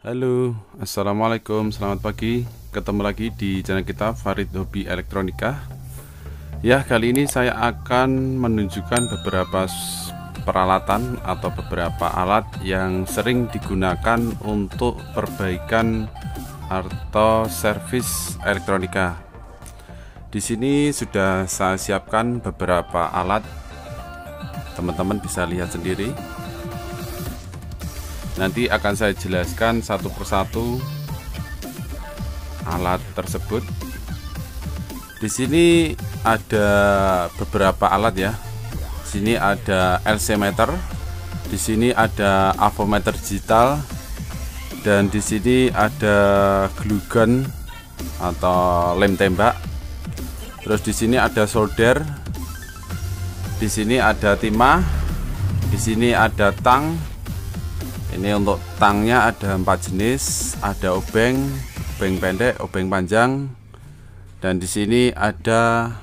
Halo, assalamualaikum, selamat pagi. Ketemu lagi di channel kita Farid Hobi Elektronika. Ya, kali ini saya akan menunjukkan beberapa peralatan atau beberapa alat yang sering digunakan untuk perbaikan atau servis elektronika. Di sini sudah saya siapkan beberapa alat. Teman-teman bisa lihat sendiri. Nanti akan saya jelaskan satu persatu alat tersebut. Di sini ada beberapa alat ya. Di sini ada LC meter, di sini ada avometer digital, dan di sini ada glue gun atau lem tembak. Terus di sini ada solder, di sini ada timah, di sini ada tang. Ini untuk tangnya ada 4 jenis, ada obeng pendek, obeng panjang, dan di sini ada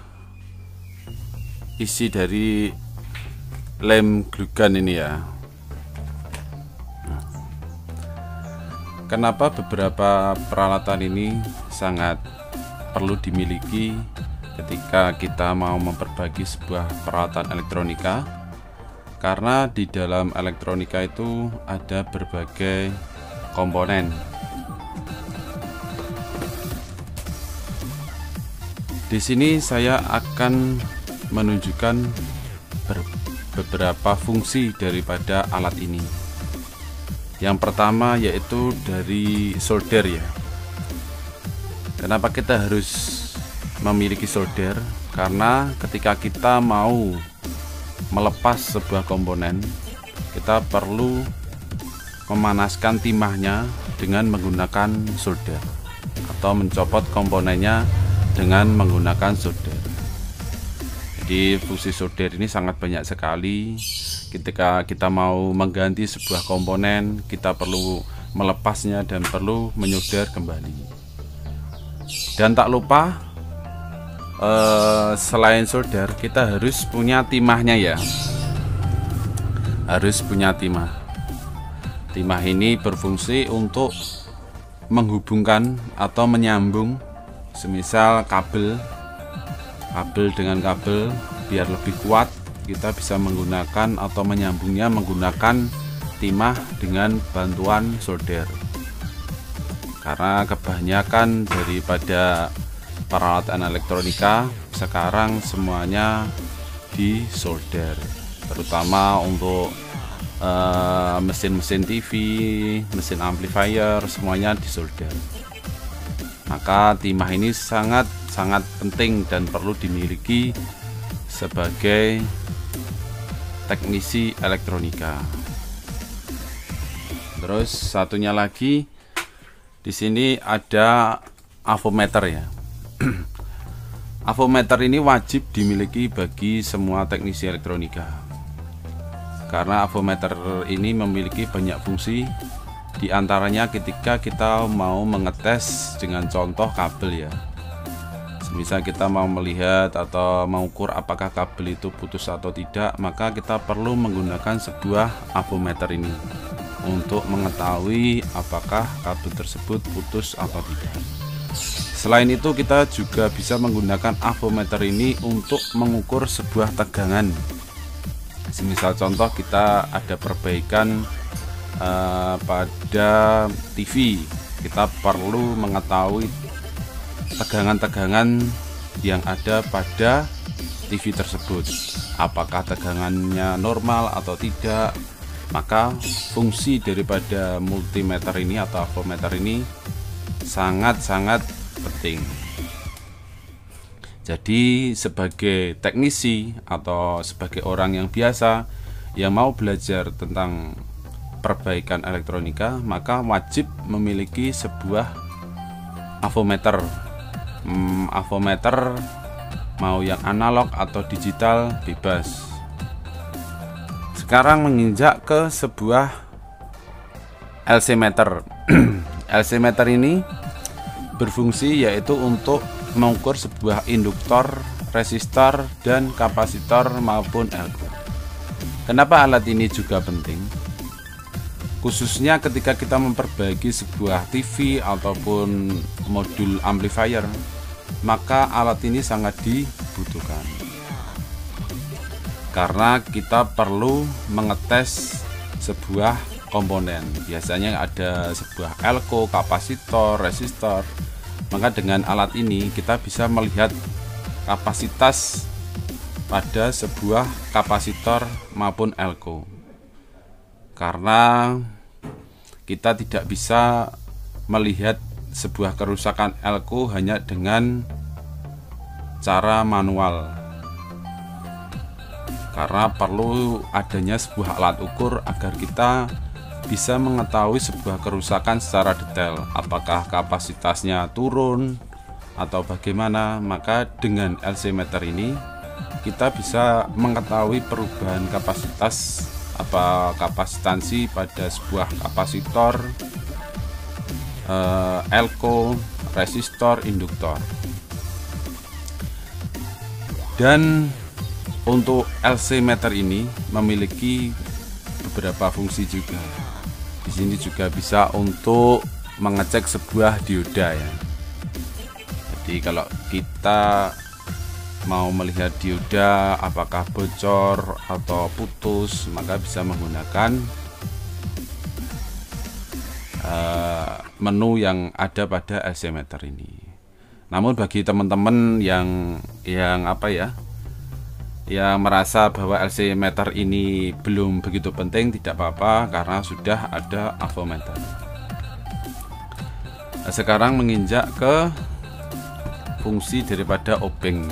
isi dari lem glue gun ini ya. Kenapa beberapa peralatan ini sangat perlu dimiliki ketika kita mau memperbaiki sebuah peralatan elektronika? Karena di dalam elektronika itu ada berbagai komponen. Di sini saya akan menunjukkan beberapa fungsi daripada alat ini. Yang pertama yaitu dari solder ya. Kenapa kita harus memiliki solder? Karena ketika kita mau melepas sebuah komponen, kita perlu memanaskan timahnya dengan menggunakan solder atau mencopot komponennya dengan menggunakan solder. Jadi fungsi solder ini sangat banyak sekali. Ketika kita mau mengganti sebuah komponen, kita perlu melepasnya dan perlu menyolder kembali. Dan tak lupa, selain solder, kita harus punya timahnya ya. Harus punya timah. Timah ini berfungsi untuk menghubungkan atau menyambung, semisal kabel dengan kabel, biar lebih kuat kita bisa menggunakan atau menyambungnya menggunakan timah dengan bantuan solder. Karena kebanyakan daripada peralatan elektronika sekarang semuanya di solder, terutama untuk mesin-mesin TV, mesin amplifier, semuanya di solder. Maka timah ini sangat penting dan perlu dimiliki sebagai teknisi elektronika. Terus satunya lagi, di sini ada avometer ya. Avometer ini wajib dimiliki bagi semua teknisi elektronika, karena avometer ini memiliki banyak fungsi. Di antaranya ketika kita mau mengetes dengan contoh kabel ya. Misal kita mau melihat atau mengukur apakah kabel itu putus atau tidak, maka kita perlu menggunakan sebuah avometer ini untuk mengetahui apakah kabel tersebut putus atau tidak. Selain itu, kita juga bisa menggunakan avometer ini untuk mengukur sebuah tegangan. Semisal contoh, kita ada perbaikan pada TV, kita perlu mengetahui tegangan-tegangan yang ada pada TV tersebut, apakah tegangannya normal atau tidak. Maka fungsi daripada multimeter ini atau avometer ini sangat penting. Jadi sebagai teknisi atau sebagai orang yang biasa yang mau belajar tentang perbaikan elektronika, maka wajib memiliki sebuah avometer. Avometer mau yang analog atau digital bebas. Sekarang menginjak ke sebuah LC meter. LC meter ini berfungsi yaitu untuk mengukur sebuah induktor, resistor, dan kapasitor maupun elko. Kenapa alat ini juga penting? khususnya ketika kita memperbaiki sebuah TV ataupun modul amplifier, maka alat ini sangat dibutuhkan karena kita perlu mengetes sebuah komponen. Biasanya ada sebuah elko, kapasitor, resistor. Maka dengan alat ini kita bisa melihat kapasitas pada sebuah kapasitor maupun elko. Karena kita tidak bisa melihat sebuah kerusakan elko hanya dengan cara manual, karena perlu adanya sebuah alat ukur agar kita bisa mengetahui sebuah kerusakan secara detail, apakah kapasitasnya turun atau bagaimana. Maka dengan LC meter ini kita bisa mengetahui perubahan kapasitas kapasitansi pada sebuah kapasitor, elko, resistor, induktor. Dan untuk LC meter ini memiliki beberapa fungsi juga. Di sini juga bisa untuk mengecek sebuah dioda ya. Jadi kalau kita mau melihat dioda apakah bocor atau putus, maka bisa menggunakan menu yang ada pada LC meter ini. Namun bagi teman-teman yang merasa bahwa LC meter ini belum begitu penting, tidak apa-apa karena sudah ada avometer. Nah, sekarang menginjak ke fungsi daripada obeng.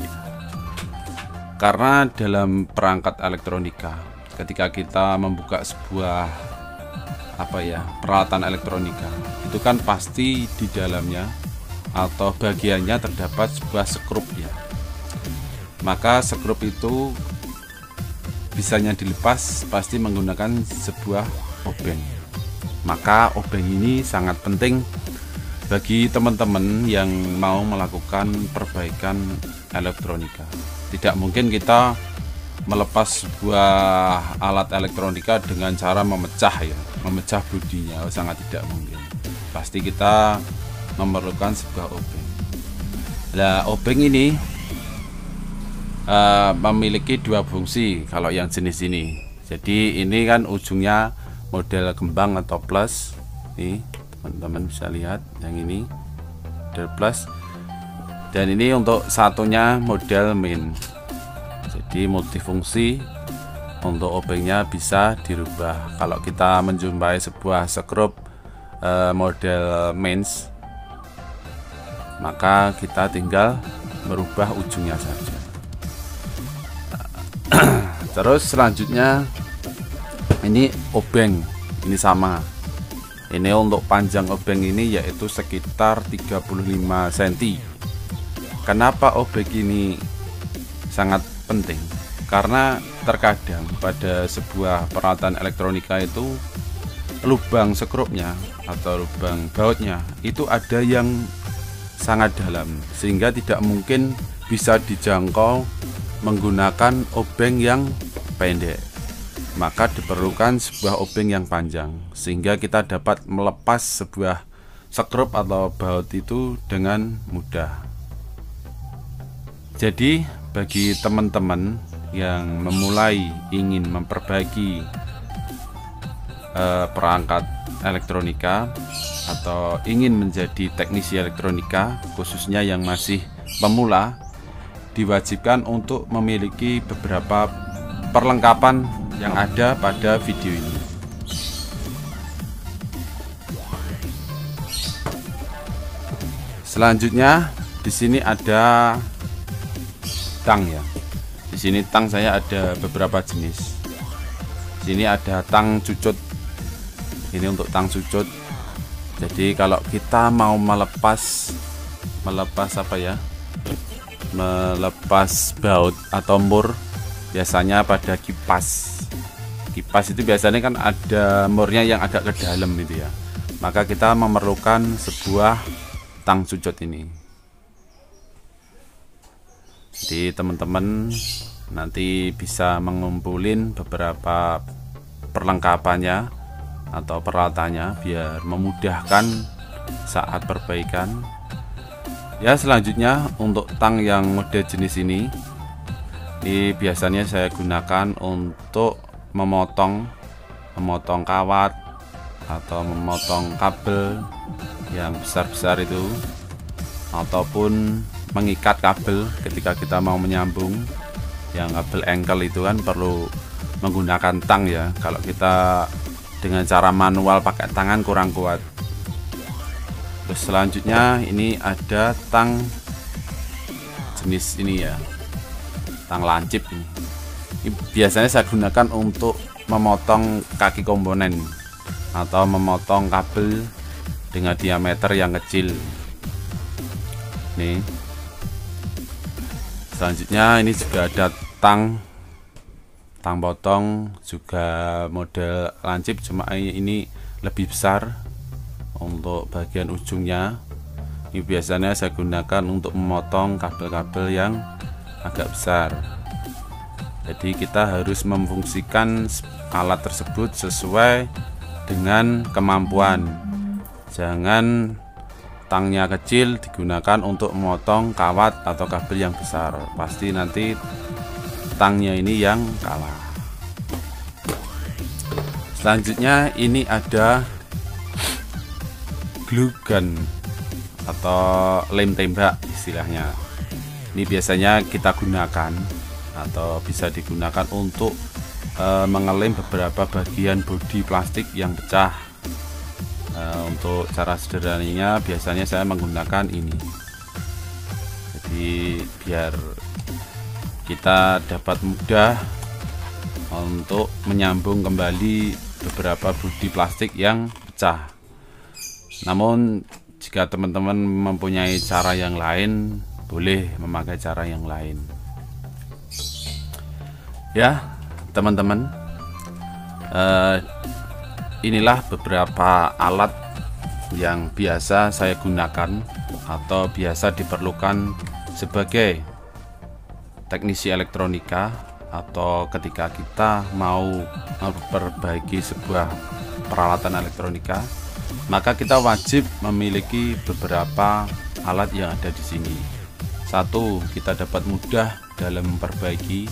Karena dalam perangkat elektronika, ketika kita membuka sebuah peralatan elektronika, itu kan pasti di dalamnya atau bagiannya terdapat sebuah skrup ya. Maka skrup itu bisanya dilepas pasti menggunakan sebuah obeng. Maka obeng ini sangat penting bagi teman-teman yang mau melakukan perbaikan elektronika. Tidak mungkin kita melepas sebuah alat elektronika dengan cara memecah bodinya, sangat tidak mungkin. Pasti kita memerlukan sebuah obeng. Nah, obeng ini memiliki dua fungsi kalau yang jenis ini. Jadi ini kan ujungnya model kembang atau plus. Nih, teman-teman bisa lihat yang ini model plus. Dan ini untuk satunya model main. Jadi multifungsi, untuk obengnya bisa dirubah. Kalau kita menjumpai sebuah skrup model mains, maka kita tinggal merubah ujungnya saja. Terus selanjutnya ini obeng, ini sama. Ini untuk panjang obeng ini yaitu sekitar 35 cm. Kenapa obeng ini sangat penting? Karena terkadang pada sebuah peralatan elektronika itu lubang skrupnya atau lubang bautnya itu ada yang sangat dalam, sehingga tidak mungkin bisa dijangkau menggunakan obeng yang pendek. Maka diperlukan sebuah obeng yang panjang sehingga kita dapat melepas sebuah skrup atau baut itu dengan mudah. Jadi bagi teman-teman yang memulai ingin memperbaiki perangkat elektronika atau ingin menjadi teknisi elektronika, khususnya yang masih pemula, diwajibkan untuk memiliki beberapa perlengkapan yang ada pada video ini. Selanjutnya di sini ada tang ya. Di sini tang saya ada beberapa jenis. Di sini ada tang cucut. Ini untuk tang cucut. Jadi kalau kita mau melepas baut atau mur, biasanya pada kipas. Kipas itu biasanya kan ada murnya yang agak ke dalam gitu ya. Maka kita memerlukan sebuah tang cucut ini. Jadi teman-teman nanti bisa mengumpulin beberapa perlengkapannya atau peralatannya biar memudahkan saat perbaikan. Ya, selanjutnya untuk tang yang mode jenis ini biasanya saya gunakan untuk memotong kawat atau memotong kabel yang besar-besar itu, ataupun mengikat kabel ketika kita mau menyambung. Yang kabel engkel itu kan perlu menggunakan tang ya, kalau kita dengan cara manual pakai tangan kurang kuat. Terus selanjutnya ini ada tang jenis ini ya, tang lancip ini. Biasanya saya gunakan untuk memotong kaki komponen atau memotong kabel dengan diameter yang kecil. Nih. Selanjutnya ini juga ada tang potong juga model lancip, cuma ini lebih besar untuk bagian ujungnya. Ini biasanya saya gunakan untuk memotong kabel-kabel yang agak besar. Jadi kita harus memfungsikan alat tersebut sesuai dengan kemampuan. Jangan tangnya kecil digunakan untuk memotong kawat atau kabel yang besar, pasti nanti tangnya ini yang kalah. Selanjutnya ini ada glue gun atau lem tembak istilahnya. Ini biasanya kita gunakan atau bisa digunakan untuk mengelem beberapa bagian bodi plastik yang pecah. Untuk cara sederhananya biasanya saya menggunakan ini. Jadi biar kita dapat mudah untuk menyambung kembali beberapa bodi plastik yang pecah. Namun jika teman-teman mempunyai cara yang lain, boleh memakai cara yang lain. Ya, teman-teman, inilah beberapa alat yang biasa saya gunakan atau biasa diperlukan sebagai teknisi elektronika, atau ketika kita mau memperbaiki sebuah peralatan elektronika, maka kita wajib memiliki beberapa alat yang ada di sini. Satu, kita dapat mudah dalam memperbaiki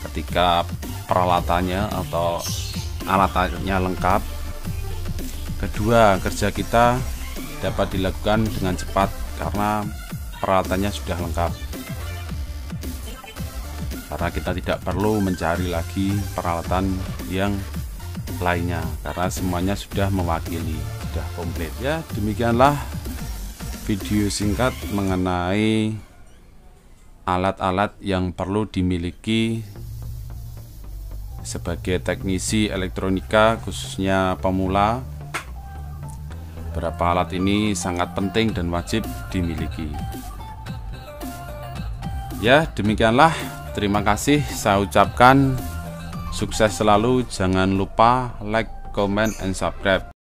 ketika peralatannya atau alatnya lengkap. Kedua, kerja kita dapat dilakukan dengan cepat karena peralatannya sudah lengkap. Karena kita tidak perlu mencari lagi peralatan yang lainnya karena semuanya sudah mewakili, sudah komplit. Ya, demikianlah video singkat mengenai alat-alat yang perlu dimiliki sebagai teknisi elektronika, khususnya pemula. Beberapa alat ini sangat penting dan wajib dimiliki. Ya, demikianlah. Terima kasih saya ucapkan. Sukses selalu. Jangan lupa like, comment, and subscribe.